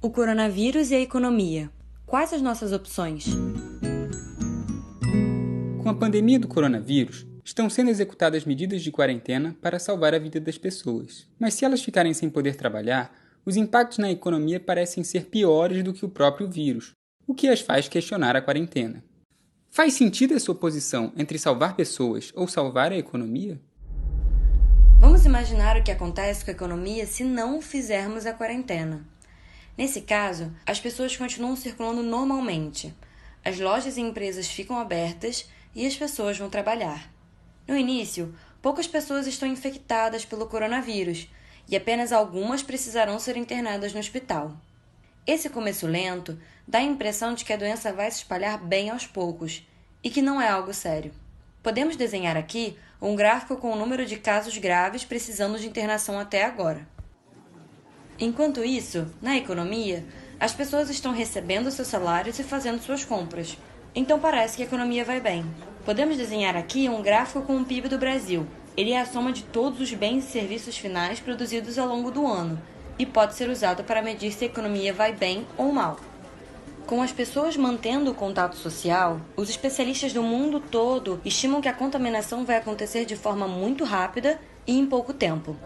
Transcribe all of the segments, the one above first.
O coronavírus e a economia. Quais as nossas opções? Com a pandemia do coronavírus, estão sendo executadas medidas de quarentena para salvar a vida das pessoas. Mas se elas ficarem sem poder trabalhar, os impactos na economia parecem ser piores do que o próprio vírus, o que as faz questionar a quarentena. Faz sentido essa oposição entre salvar pessoas ou salvar a economia? Vamos imaginar o que acontece com a economia se não fizermos a quarentena. Nesse caso, as pessoas continuam circulando normalmente. As lojas e empresas ficam abertas e as pessoas vão trabalhar. No início, poucas pessoas estão infectadas pelo coronavírus e apenas algumas precisarão ser internadas no hospital. Esse começo lento dá a impressão de que a doença vai se espalhar bem aos poucos e que não é algo sério. Podemos desenhar aqui um gráfico com o número de casos graves precisando de internação até agora. Enquanto isso, na economia, as pessoas estão recebendo seus salários e fazendo suas compras. Então parece que a economia vai bem. Podemos desenhar aqui um gráfico com o PIB do Brasil. Ele é a soma de todos os bens e serviços finais produzidos ao longo do ano e pode ser usado para medir se a economia vai bem ou mal. Com as pessoas mantendo o contato social, os especialistas do mundo todo estimam que a contaminação vai acontecer de forma muito rápida e em pouco tempo.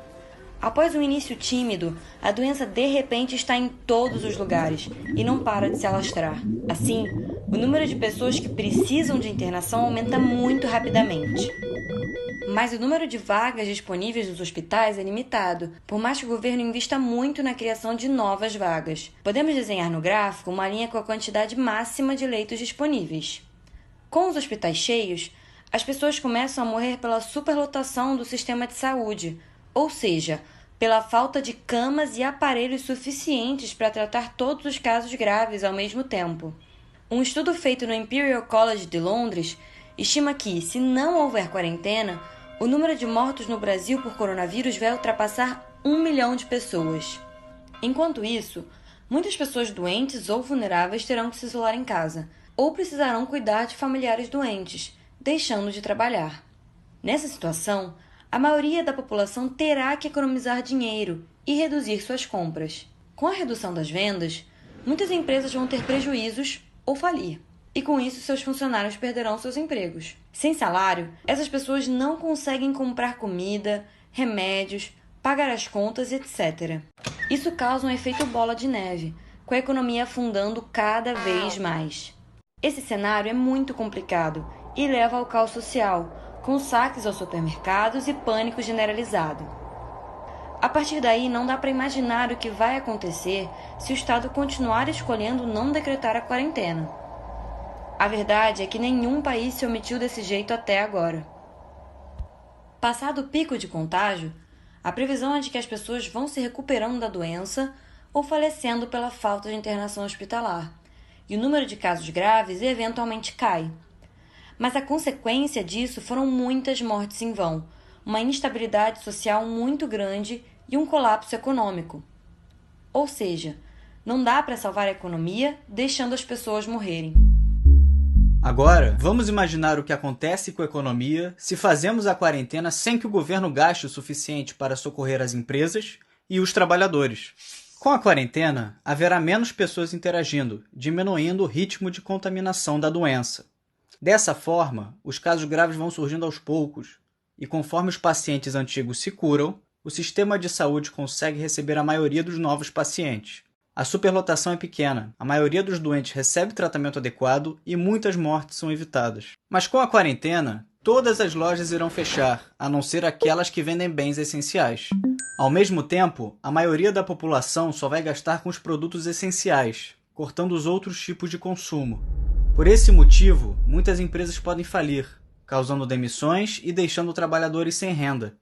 Após um início tímido, a doença de repente está em todos os lugares e não para de se alastrar. Assim, o número de pessoas que precisam de internação aumenta muito rapidamente. Mas o número de vagas disponíveis nos hospitais é limitado, por mais que o governo invista muito na criação de novas vagas. Podemos desenhar no gráfico uma linha com a quantidade máxima de leitos disponíveis. Com os hospitais cheios, as pessoas começam a morrer pela superlotação do sistema de saúde, ou seja, pela falta de camas e aparelhos suficientes para tratar todos os casos graves ao mesmo tempo. Um estudo feito no Imperial College de Londres estima que, se não houver quarentena, o número de mortos no Brasil por coronavírus vai ultrapassar 1 milhão de pessoas. Enquanto isso, muitas pessoas doentes ou vulneráveis terão que se isolar em casa, ou precisarão cuidar de familiares doentes, deixando de trabalhar. Nessa situação, a maioria da população terá que economizar dinheiro e reduzir suas compras. Com a redução das vendas, muitas empresas vão ter prejuízos ou falir. E com isso, seus funcionários perderão seus empregos. Sem salário, essas pessoas não conseguem comprar comida, remédios, pagar as contas, etc. Isso causa um efeito bola de neve, com a economia afundando cada vez mais. Esse cenário é muito complicado e leva ao caos social, com saques aos supermercados e pânico generalizado. A partir daí, não dá para imaginar o que vai acontecer se o Estado continuar escolhendo não decretar a quarentena. A verdade é que nenhum país se omitiu desse jeito até agora. Passado o pico de contágio, a previsão é de que as pessoas vão se recuperando da doença ou falecendo pela falta de internação hospitalar, e o número de casos graves eventualmente cai. Mas a consequência disso foram muitas mortes em vão, uma instabilidade social muito grande e um colapso econômico. Ou seja, não dá para salvar a economia deixando as pessoas morrerem. Agora, vamos imaginar o que acontece com a economia se fazemos a quarentena sem que o governo gaste o suficiente para socorrer as empresas e os trabalhadores. Com a quarentena, haverá menos pessoas interagindo, diminuindo o ritmo de contaminação da doença. Dessa forma, os casos graves vão surgindo aos poucos, e conforme os pacientes antigos se curam, o sistema de saúde consegue receber a maioria dos novos pacientes. A superlotação é pequena, a maioria dos doentes recebe tratamento adequado e muitas mortes são evitadas. Mas com a quarentena, todas as lojas irão fechar, a não ser aquelas que vendem bens essenciais. Ao mesmo tempo, a maioria da população só vai gastar com os produtos essenciais, cortando os outros tipos de consumo. Por esse motivo, muitas empresas podem falir, causando demissões e deixando trabalhadores sem renda.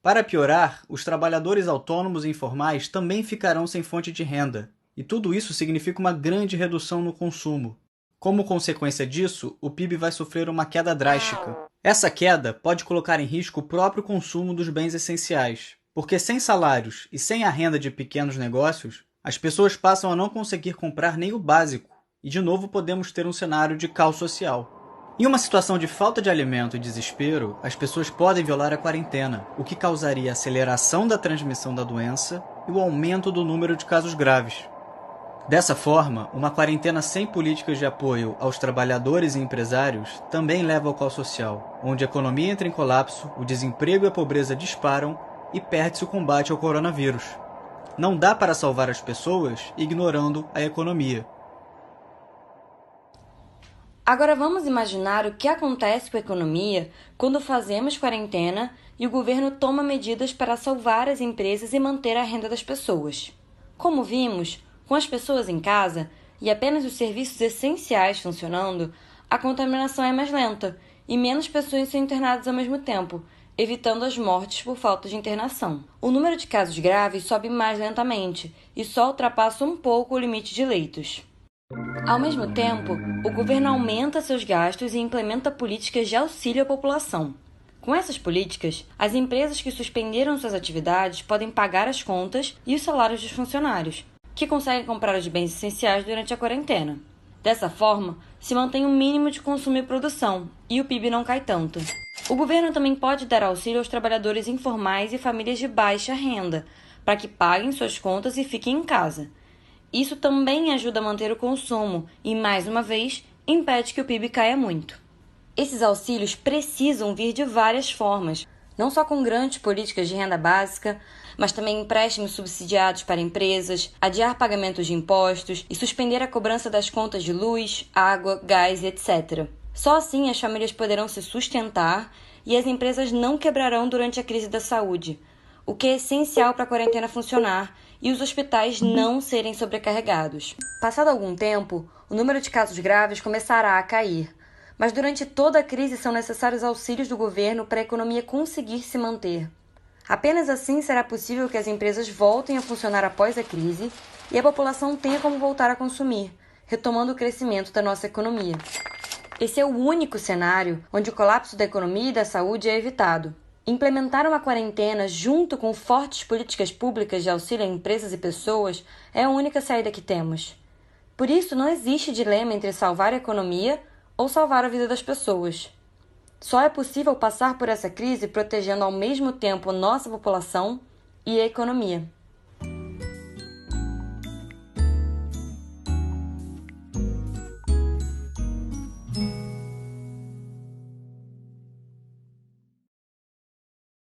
Para piorar, os trabalhadores autônomos e informais também ficarão sem fonte de renda, e tudo isso significa uma grande redução no consumo. Como consequência disso, o PIB vai sofrer uma queda drástica. Essa queda pode colocar em risco o próprio consumo dos bens essenciais, porque sem salários e sem a renda de pequenos negócios, as pessoas passam a não conseguir comprar nem o básico, e de novo podemos ter um cenário de caos social. Em uma situação de falta de alimento e desespero, as pessoas podem violar a quarentena, o que causaria a aceleração da transmissão da doença e o aumento do número de casos graves. Dessa forma, uma quarentena sem políticas de apoio aos trabalhadores e empresários também leva ao caos social, onde a economia entra em colapso, o desemprego e a pobreza disparam e perde-se o combate ao coronavírus. Não dá para salvar as pessoas ignorando a economia. Agora vamos imaginar o que acontece com a economia quando fazemos quarentena e o governo toma medidas para salvar as empresas e manter a renda das pessoas. Como vimos, com as pessoas em casa e apenas os serviços essenciais funcionando, a contaminação é mais lenta e menos pessoas são internadas ao mesmo tempo, evitando as mortes por falta de internação. O número de casos graves sobe mais lentamente e só ultrapassa um pouco o limite de leitos. Ao mesmo tempo, o governo aumenta seus gastos e implementa políticas de auxílio à população. Com essas políticas, as empresas que suspenderam suas atividades podem pagar as contas e os salários dos funcionários, que conseguem comprar os bens essenciais durante a quarentena. Dessa forma, se mantém um mínimo de consumo e produção, e o PIB não cai tanto. O governo também pode dar auxílio aos trabalhadores informais e famílias de baixa renda, para que paguem suas contas e fiquem em casa. Isso também ajuda a manter o consumo e, mais uma vez, impede que o PIB caia muito. Esses auxílios precisam vir de várias formas, não só com grandes políticas de renda básica, mas também empréstimos subsidiados para empresas, adiar pagamentos de impostos e suspender a cobrança das contas de luz, água, gás e etc. Só assim as famílias poderão se sustentar e as empresas não quebrarão durante a crise da saúde, o que é essencial para a quarentena funcionar e os hospitais não serem sobrecarregados. Passado algum tempo, o número de casos graves começará a cair, mas durante toda a crise são necessários auxílios do governo para a economia conseguir se manter. Apenas assim será possível que as empresas voltem a funcionar após a crise e a população tenha como voltar a consumir, retomando o crescimento da nossa economia. Esse é o único cenário onde o colapso da economia e da saúde é evitado. Implementar uma quarentena junto com fortes políticas públicas de auxílio a empresas e pessoas é a única saída que temos. Por isso, não existe dilema entre salvar a economia ou salvar a vida das pessoas. Só é possível passar por essa crise protegendo ao mesmo tempo nossa população e a economia.